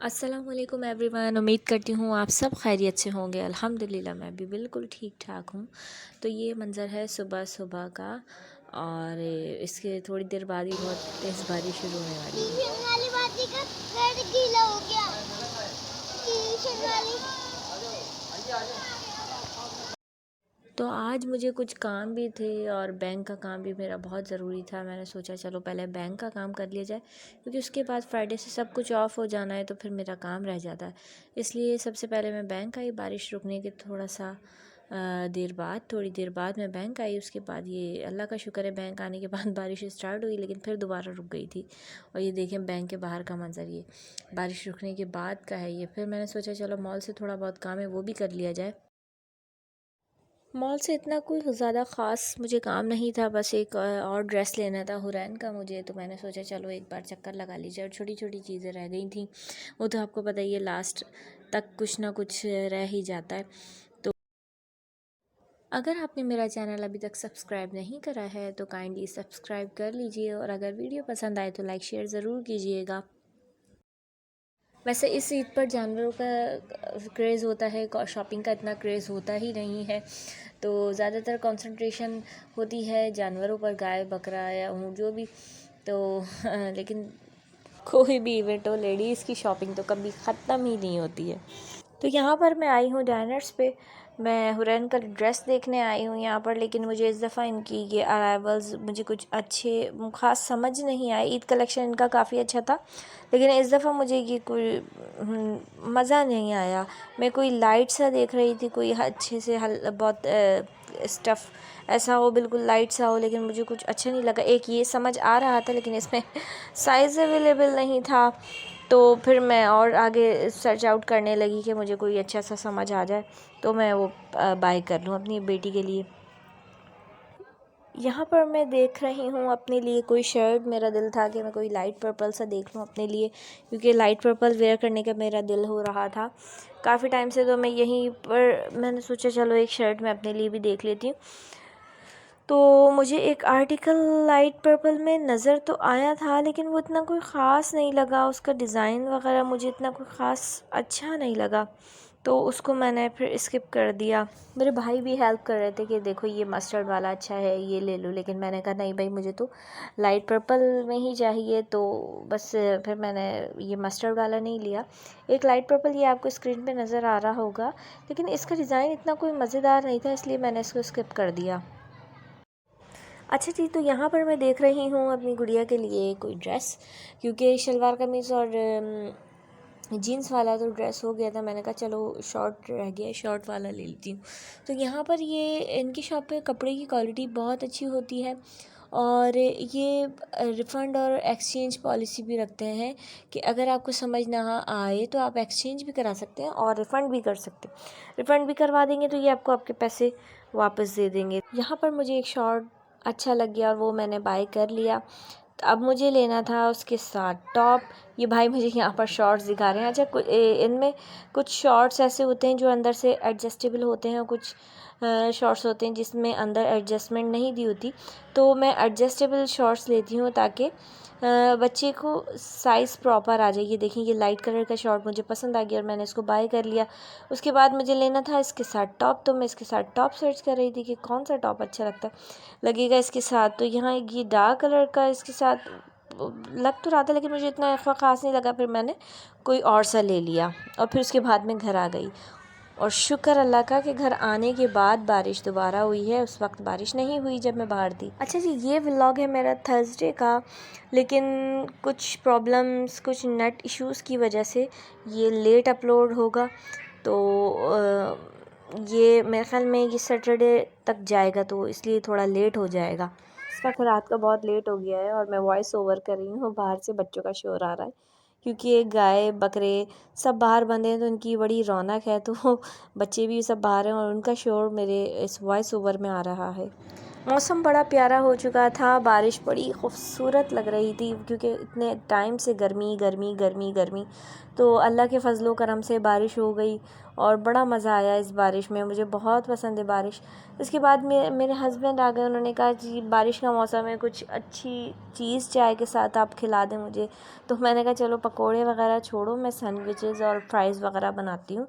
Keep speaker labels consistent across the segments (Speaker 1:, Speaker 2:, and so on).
Speaker 1: अस्सलाम वालेकुम एवरीवन। उम्मीद करती हूँ आप सब खैरियत से होंगे। अल्हम्दुलिल्लाह मैं भी बिल्कुल ठीक ठाक हूँ। तो ये मंज़र है सुबह सुबह का, और इसके थोड़ी देर बाद ही बहुत तेज़ बारिश शुरू होने वाली है। गीला हो गया। तो आज मुझे कुछ काम भी थे और बैंक का काम भी मेरा बहुत ज़रूरी था। मैंने सोचा चलो पहले बैंक का काम कर लिया जाए, क्योंकि उसके बाद फ्राइडे से सब कुछ ऑफ़ हो जाना है, तो फिर मेरा काम रह जाता है। इसलिए सबसे पहले मैं बैंक आई। बारिश रुकने के थोड़ी देर बाद मैं बैंक आई। उसके बाद ये अल्लाह का शुक्र है, बैंक आने के बाद बारिश स्टार्ट हुई, लेकिन फिर दोबारा रुक गई थी। और ये देखें बैंक के बाहर का मंज़र, ये बारिश रुकने के बाद का है। ये फिर मैंने सोचा चलो मॉल से थोड़ा बहुत काम है वो भी कर लिया जाए। मॉल से इतना कोई ज़्यादा ख़ास मुझे काम नहीं था, बस एक और ड्रेस लेना था हुरैन का मुझे। तो मैंने सोचा चलो एक बार चक्कर लगा लीजिए। और छोटी छोटी चीज़ें रह गई थी, वो तो आपको पता ही है, लास्ट तक कुछ ना कुछ रह ही जाता है। तो अगर आपने मेरा चैनल अभी तक सब्सक्राइब नहीं करा है तो काइंडली सब्सक्राइब कर लीजिए, और अगर वीडियो पसंद आए तो लाइक शेयर ज़रूर कीजिएगा। वैसे इस ईद पर जानवरों का क्रेज़ होता है, शॉपिंग का इतना क्रेज़ होता ही नहीं है। तो ज़्यादातर कंसंट्रेशन होती है जानवरों पर, गाय बकरा या ऊँट जो भी। तो लेकिन कोई भी इवेंट हो, लेडीज़ की शॉपिंग तो कभी ख़त्म ही नहीं होती है। तो यहाँ पर मैं आई हूँ डाइनर्स पे। मैं हुरैन का ड्रेस देखने आई हूँ यहाँ पर, लेकिन मुझे इस दफ़ा इनकी ये अराइवल्स मुझे कुछ अच्छे ख़ास समझ नहीं आए। ईद कलेक्शन इनका काफ़ी अच्छा था, लेकिन इस दफ़ा मुझे ये कोई मज़ा नहीं आया। मैं कोई लाइट सा देख रही थी, कोई अच्छे से बहुत स्टफ़ ऐसा हो, बिल्कुल लाइट सा हो, लेकिन मुझे कुछ अच्छा नहीं लगा। एक ये समझ आ रहा था, लेकिन इसमें साइज़ अवेलेबल नहीं था। तो फिर मैं और आगे सर्च आउट करने लगी कि मुझे कोई अच्छा सा समझ आ जाए तो मैं वो बाय कर लूँ अपनी बेटी के लिए। यहाँ पर मैं देख रही हूँ अपने लिए कोई शर्ट। मेरा दिल था कि मैं कोई लाइट पर्पल सा देख लूँ अपने लिए, क्योंकि लाइट पर्पल वेयर करने का मेरा दिल हो रहा था काफ़ी टाइम से। तो मैं यहीं पर मैंने सोचा चलो एक शर्ट मैं अपने लिए भी देख लेती हूँ। तो मुझे एक आर्टिकल लाइट पर्पल में नज़र तो आया था, लेकिन वो इतना कोई ख़ास नहीं लगा। उसका डिज़ाइन वगैरह मुझे इतना कोई ख़ास अच्छा नहीं लगा, तो उसको मैंने फिर स्किप कर दिया। मेरे भाई भी हेल्प कर रहे थे कि देखो ये मस्टर्ड वाला अच्छा है, ये ले लो, लेकिन मैंने कहा नहीं भाई, मुझे तो लाइट पर्पल में ही चाहिए। तो बस फिर मैंने ये मस्टर्ड वाला नहीं लिया। एक लाइट पर्पल ये आपको स्क्रीन पे नज़र आ रहा होगा, लेकिन इसका डिज़ाइन इतना कोई मज़ेदार नहीं था, इसलिए मैंने इसको स्किप कर दिया। अच्छा जी, तो यहाँ पर मैं देख रही हूँ अपनी गुड़िया के लिए कोई ड्रेस, क्योंकि शलवार कमीज़ और जीन्स वाला तो ड्रेस हो गया था। मैंने कहा चलो शॉर्ट रह गया, शॉर्ट वाला ले लेती हूँ। तो यहाँ पर ये इनकी शॉप पे कपड़े की क्वालिटी बहुत अच्छी होती है, और ये रिफ़ंड और एक्सचेंज पॉलिसी भी रखते हैं कि अगर आपको समझ ना आए तो आप एक्सचेंज भी करा सकते हैं और रिफ़ंड भी कर सकते हैं। रिफ़ंड भी करवा देंगे तो ये आपको आपके पैसे वापस दे देंगे। यहाँ पर मुझे एक शॉर्ट अच्छा लग गया और वो मैंने बाय कर लिया। तो अब मुझे लेना था उसके साथ टॉप। ये भाई मुझे यहाँ पर शॉर्ट्स दिखा रहे हैं। अच्छा, इनमें कुछ शॉर्ट्स ऐसे होते हैं जो अंदर से एडजस्टेबल होते हैं, और कुछ शॉर्ट्स होते हैं जिसमें अंदर एडजस्टमेंट नहीं दी होती। तो मैं एडजस्टेबल शॉर्ट्स लेती हूँ ताकि बच्चे को साइज़ प्रॉपर आ जाए। ये देखिए, ये लाइट कलर का शॉर्ट मुझे पसंद आ गया और मैंने इसको बाय कर लिया। उसके बाद मुझे लेना था इसके साथ टॉप, तो मैं इसके साथ टॉप सर्च कर रही थी कि कौन सा टॉप अच्छा लगेगा इसके साथ। तो यहाँ एक ये डार्क कलर का इसके साथ लग तो रहा था, लेकिन मुझे इतना ख़ास नहीं लगा। फिर मैंने कोई और सा ले लिया और फिर उसके बाद मैं घर आ गई। और शुक्र अल्लाह का कि घर आने के बाद बारिश दोबारा हुई है, उस वक्त बारिश नहीं हुई जब मैं बाहर थी। अच्छा जी, ये व्लॉग है मेरा थर्सडे का, लेकिन कुछ प्रॉब्लम्स, कुछ नेट इश्यूज़ की वजह से ये लेट अपलोड होगा। तो ये मेरे ख्याल में ये सैटरडे तक जाएगा, तो इसलिए थोड़ा लेट हो जाएगा। इस वक्त रात का बहुत लेट हो गया है और मैं वॉइस ओवर कर रही हूँ। बाहर से बच्चों का शोर आ रहा है, क्योंकि ये गाय बकरे सब बाहर बंधे हैं, तो उनकी बड़ी रौनक है। तो बच्चे भी सब बाहर हैं और उनका शोर मेरे इस वॉइस ओवर में आ रहा है। मौसम बड़ा प्यारा हो चुका था, बारिश बड़ी खूबसूरत लग रही थी क्योंकि इतने टाइम से गर्मी गर्मी गर्मी गर्मी, तो अल्लाह के फ़ज़लो करम से बारिश हो गई और बड़ा मज़ा आया इस बारिश में। मुझे बहुत पसंद है बारिश। इसके बाद मेरे हस्बैंड आ गए, उन्होंने कहा जी बारिश का मौसम है, कुछ अच्छी चीज़ चाय के साथ आप खिला दें मुझे। तो मैंने कहा चलो पकोड़े वगैरह छोड़ो, मैं सैंडविचेज़ और फ्राइज़ वगैरह बनाती हूँ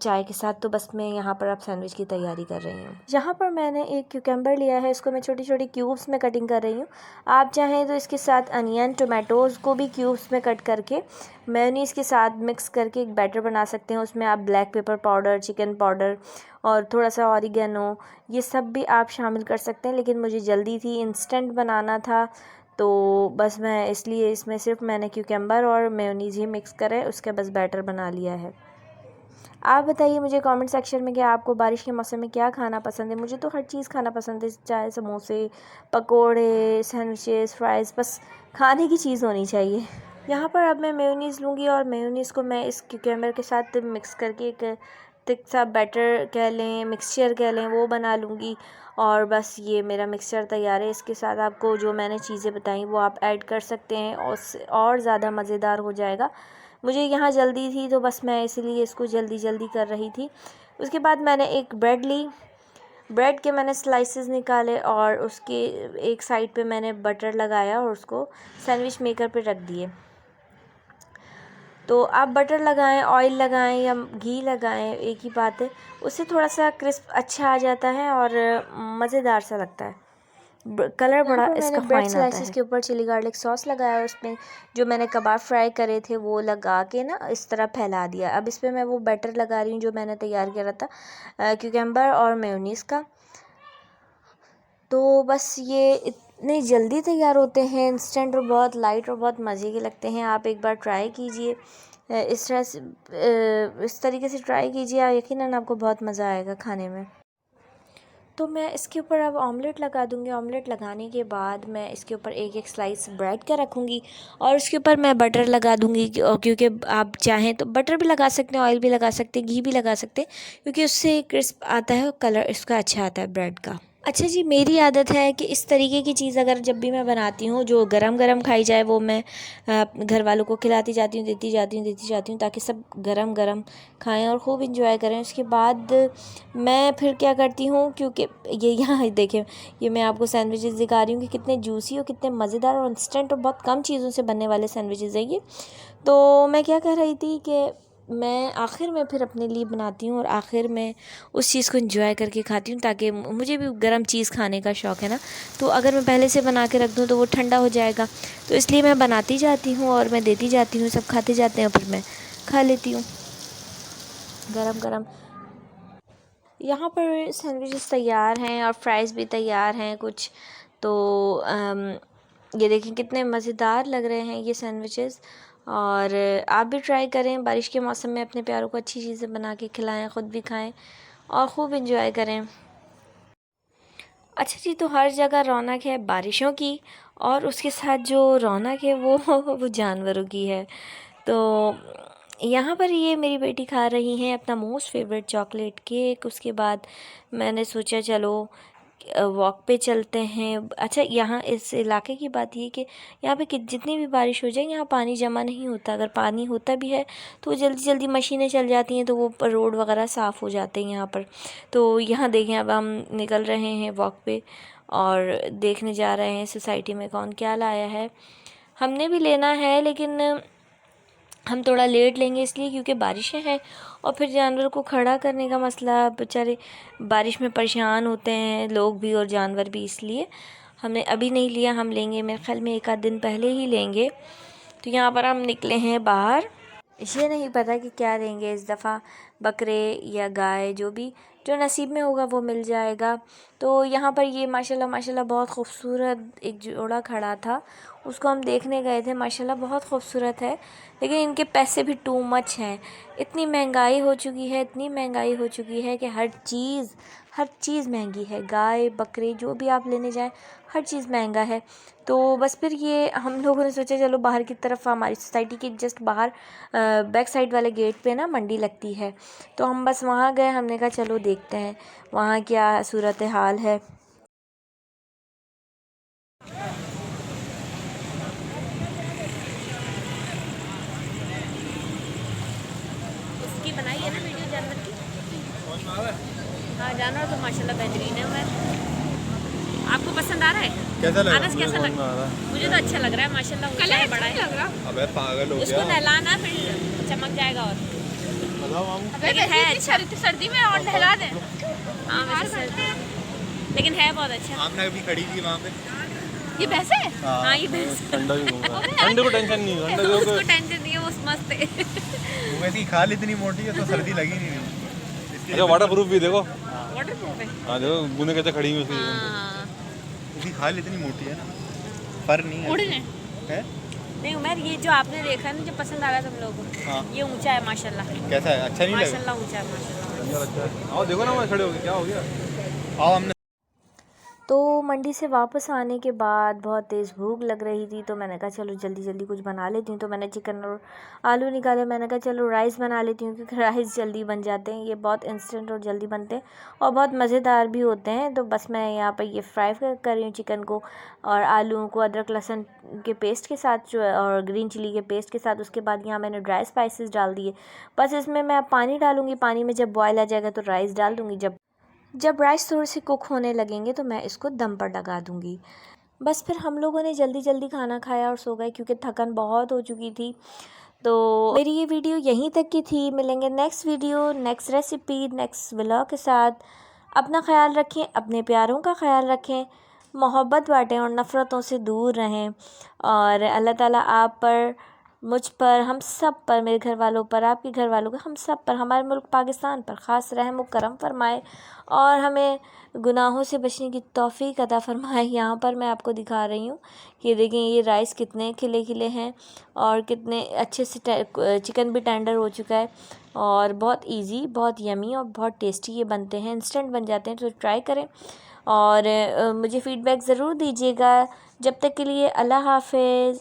Speaker 1: चाय के साथ। तो बस मैं यहाँ पर अब सैंडविच की तैयारी कर रही हूँ। यहाँ पर मैंने एक क्यूकम्बर लिया है, इसको मैं छोटी छोटी क्यूब्स में कटिंग कर रही हूँ। आप चाहें तो इसके साथ अनियन टोमेटोज़ को भी क्यूब्स में कट करके मेयोनीज़ के साथ मिक्स करके एक बैटर बना सकते हैं। उसमें आप black pepper powder, chicken powder और थोड़ा सा ऑरिगेनो, ये सब भी आप शामिल कर सकते हैं। लेकिन मुझे जल्दी थी, इंस्टेंट बनाना था, तो बस मैं इसलिए इसमें सिर्फ मैंने क्यूकम्बर और मेयोनीज़ ही मिक्स करे, उसके बस बैटर बना लिया है। आप बताइए मुझे कमेंट सेक्शन में कि आपको बारिश के मौसम में क्या खाना पसंद है। मुझे तो हर चीज़ खाना पसंद है, चाहे समोसे, पकोड़े, सैंडविचेस, फ्राइज़, बस खाने की चीज़ होनी चाहिए। यहाँ पर अब मैं मेयोनीज़ लूँगी और मेयोनीज़ को मैं इस क्यूकम्बर के साथ मिक्स करके एक थिक सा बैटर कह लें, मिक्सचर कह लें, वो बना लूँगी। और बस ये मेरा मिक्सचर तैयार है। इसके साथ आपको जो मैंने चीज़ें बताई वो आप ऐड कर सकते हैं और ज़्यादा मज़ेदार हो जाएगा। मुझे यहाँ जल्दी थी तो बस मैं इसीलिए इसको जल्दी जल्दी कर रही थी। उसके बाद मैंने एक ब्रेड ली, ब्रेड के मैंने स्लाइसेस निकाले और उसके एक साइड पे मैंने बटर लगाया और उसको सैंडविच मेकर पे रख दिए। तो आप बटर लगाएं, ऑयल लगाएं या घी लगाएं, एक ही बात है, उससे थोड़ा सा क्रिस्प अच्छा आ जाता है और मज़ेदार सा लगता है, कलर बड़ा इसका फाइन आता है। स्लाइसेस के ऊपर चिली गार्लिक सॉस लगाया और उसमें जो मैंने कबाब फ्राई करे थे वो लगा के ना इस तरह फैला दिया। अब इस पर मैं वो बैटर लगा रही हूँ जो मैंने तैयार किया था क्यूकम्बर और मेयोनीज़ का। तो बस ये इतने जल्दी तैयार होते हैं, इंस्टेंट, और बहुत लाइट और बहुत मज़े के लगते हैं। आप एक बार ट्राई कीजिए, इस तरह से इस तरीके से ट्राई कीजिए, यकीनन आपको बहुत मज़ा आएगा खाने में। तो मैं इसके ऊपर अब ऑमलेट लगा दूँगी। ऑमलेट लगाने के बाद मैं इसके ऊपर एक एक स्लाइस ब्रेड का रखूँगी और उसके ऊपर मैं बटर लगा दूँगी, क्योंकि आप चाहें तो बटर भी लगा सकते हैं, ऑयल भी लगा सकते हैं, घी भी लगा सकते हैं, क्योंकि उससे क्रिस्प आता है और कलर इसका अच्छा आता है ब्रेड का। अच्छा जी, मेरी आदत है कि इस तरीके की चीज़ अगर जब भी मैं बनाती हूँ जो गरम गरम खाई जाए वो मैं घर वालों को खिलाती जाती हूँ, देती जाती हूँ ताकि सब गरम गरम खाएं और खूब इंजॉय करें। उसके बाद मैं फिर क्या करती हूँ, क्योंकि ये यहाँ देखिए, ये मैं आपको सैंडविचेस दिखा रही हूँ कि कितने जूसी और कितने मज़ेदार और इंस्टेंट और बहुत कम चीज़ों से बनने वाले सैंडविचेस है ये। तो मैं क्या कर रही थी कि मैं आखिर में फिर अपने लिए बनाती हूँ और आखिर में उस चीज़ को एंजॉय करके खाती हूँ, ताकि मुझे भी गर्म चीज़ खाने का शौक़ है ना। तो अगर मैं पहले से बना के रख दूँ तो वो ठंडा हो जाएगा, तो इसलिए मैं बनाती जाती हूँ और मैं देती जाती हूँ, सब खाते जाते हैं, फिर मैं खा लेती हूँ गरम गरम। यहाँ पर सैंडविचेस तैयार हैं और फ्राइज़ भी तैयार हैं कुछ। तो ये देखें कितने मज़ेदार लग रहे हैं ये सैंडविचेस, और आप भी ट्राई करें बारिश के मौसम में, अपने प्यारों को अच्छी चीज़ें बना के खिलाएं, ख़ुद भी खाएं और ख़ूब इंजॉय करें। अच्छा जी, तो हर जगह रौनक है बारिशों की, और उसके साथ जो रौनक है वो जानवरों की है। तो यहाँ पर ये मेरी बेटी खा रही हैं अपना मोस्ट फेवरेट चॉकलेट केक। उसके बाद मैंने सोचा चलो वॉक पे चलते हैं। अच्छा, यहाँ इस इलाके की बात ये कि यहाँ पे जितनी भी बारिश हो जाए यहाँ पानी जमा नहीं होता। अगर पानी होता भी है तो जल्दी जल्दी मशीनें चल जाती हैं, तो वो रोड वगैरह साफ़ हो जाते हैं यहाँ पर। तो यहाँ देखें, अब हम निकल रहे हैं वॉक पे और देखने जा रहे हैं सोसाइटी में कौन क्या लाया है। हमने भी लेना है लेकिन हम थोड़ा लेट लेंगे इसलिए क्योंकि बारिशें हैं, और फिर जानवर को खड़ा करने का मसला, बेचारे बारिश में परेशान होते हैं लोग भी और जानवर भी, इसलिए हमने अभी नहीं लिया। हम लेंगे मेरे ख्याल में एक आध दिन पहले ही लेंगे। तो यहाँ पर हम निकले हैं बाहर, ये नहीं पता कि क्या लेंगे इस दफ़ा, बकरे या गाय, जो नसीब में होगा वो मिल जाएगा। तो यहाँ पर ये माशाल्लाह माशाल्लाह बहुत ख़ूबसूरत एक जोड़ा खड़ा था, उसको हम देखने गए थे। माशाल्लाह बहुत ख़ूबसूरत है, लेकिन इनके पैसे भी टू मच हैं। इतनी महंगाई हो चुकी है, इतनी महंगाई हो चुकी है कि हर चीज़ महंगी है, गाय बकरे जो भी आप लेने जाएं हर चीज़ महंगा है। तो बस फिर ये हम लोगों ने सोचा चलो बाहर की तरफ, हमारी सोसाइटी के जस्ट बाहर बैक साइड वाले गेट पे ना मंडी लगती है, तो हम बस वहाँ गए। हमने कहा चलो देखते हैं वहाँ क्या सूरत हाल है। उसकी बनाई है ना वीडियो जानवर की? हाँ, जानवर तो माशाल्लाह बेहतरीन है। मैं आपको पसंद आ रहा है?
Speaker 2: कैसा लग
Speaker 1: अनस कैसा लग रहा है? मुझे तो अच्छा लग रहा है माशाल्लाह, ऊंचा है, बड़ा है। लग रहा?
Speaker 2: अबे पागल हो
Speaker 1: उसको
Speaker 2: गया।
Speaker 1: नहलाना फिर चमक जाएगा। और
Speaker 2: बताओ मामू,
Speaker 1: लेकिन है अच्छा। सर्दी में और नहला दें। हाँ वैसे सर्दी, लेकिन है बहुत अच्छा।
Speaker 2: आमना अभी खड़ी थी वहाँ पे।
Speaker 1: ये भैंस है? हाँ ये भैंस।
Speaker 2: ठंडा भी घूम रहा है। ठंडे को टेंशन नहीं है,
Speaker 1: उसको टेंशन नहीं है, वो मस्त है।
Speaker 2: वो वैसे ही खाल इतनी मोटी है तो सर्दी लगी नहीं रही।
Speaker 3: अच्छा वाटर प्रूफ भी देखो।
Speaker 1: वाटर प्रूफ है।
Speaker 3: हाँ देखो बूंदे कैसे खड़ी हुई उसकी।
Speaker 1: हाँ
Speaker 2: इसकी खाल इतनी मोटी है ना, पर नहीं है।
Speaker 1: उड़ने
Speaker 2: है?
Speaker 1: नहीं उमर, ये जो आपने देखा है ना, जो पसंद आ रहा है तुम लोगों को,
Speaker 2: हाँ।
Speaker 1: ये ऊंचा है माशाल्लाह।
Speaker 2: कैसा है, अच्छा नहीं लगा?
Speaker 1: माशाल्लाह ऊंचा है माशाल्लाह।
Speaker 3: आओ देखो ना वहाँ खड़े हो गए, क्या हो गया?
Speaker 2: आओ हमने।
Speaker 1: तो मंडी से वापस आने के बाद बहुत तेज़ भूख लग रही थी, तो मैंने कहा चलो जल्दी जल्दी कुछ बना लेती हूँ। तो मैंने चिकन और आलू निकाले। मैंने कहा चलो राइस बना लेती हूँ, क्योंकि राइस जल्दी बन जाते हैं, ये बहुत इंस्टेंट और जल्दी बनते हैं और बहुत मज़ेदार भी होते हैं। तो बस मैं यहाँ पर ये फ्राई कर रही हूँ चिकन को और आलू को अदरक लहसुन के पेस्ट के साथ जो और ग्रीन चिली के पेस्ट के साथ। उसके बाद यहाँ मैंने ड्राई स्पाइसेस डाल दिए। बस इसमें मैं पानी डालूँगी, पानी में जब बॉयल आ जाएगा तो राइस डाल दूँगी। जब राइस थोड़े से कुक होने लगेंगे तो मैं इसको दम पर लगा दूँगी। बस फिर हम लोगों ने जल्दी जल्दी खाना खाया और सो गए, क्योंकि थकन बहुत हो चुकी थी। तो मेरी ये वीडियो यहीं तक की थी। मिलेंगे next video, next recipe, next vlog के साथ। अपना ख्याल रखें, अपने प्यारों का ख्याल रखें, मोहब्बत बांटें और नफ़रतों से दूर रहें। और अल्लाह ताला आप पर, मुझ पर, हम सब पर, मेरे घर वालों पर, आपके घर वालों पर, हम सब पर, हमारे मुल्क पाकिस्तान पर ख़ास रहम व करम फरमाए और हमें गुनाहों से बचने की तौफ़ीक अता फरमाए। यहाँ पर मैं आपको दिखा रही हूँ कि देखें ये राइस कितने खिले खिले हैं और कितने अच्छे से चिकन भी टेंडर हो चुका है और बहुत इजी, बहुत यमी और बहुत टेस्टी ये बनते हैं, इंस्टेंट बन जाते हैं। तो ट्राई करें और मुझे फ़ीडबैक ज़रूर दीजिएगा। जब तक के लिए अल्लाह हाफ़िज़।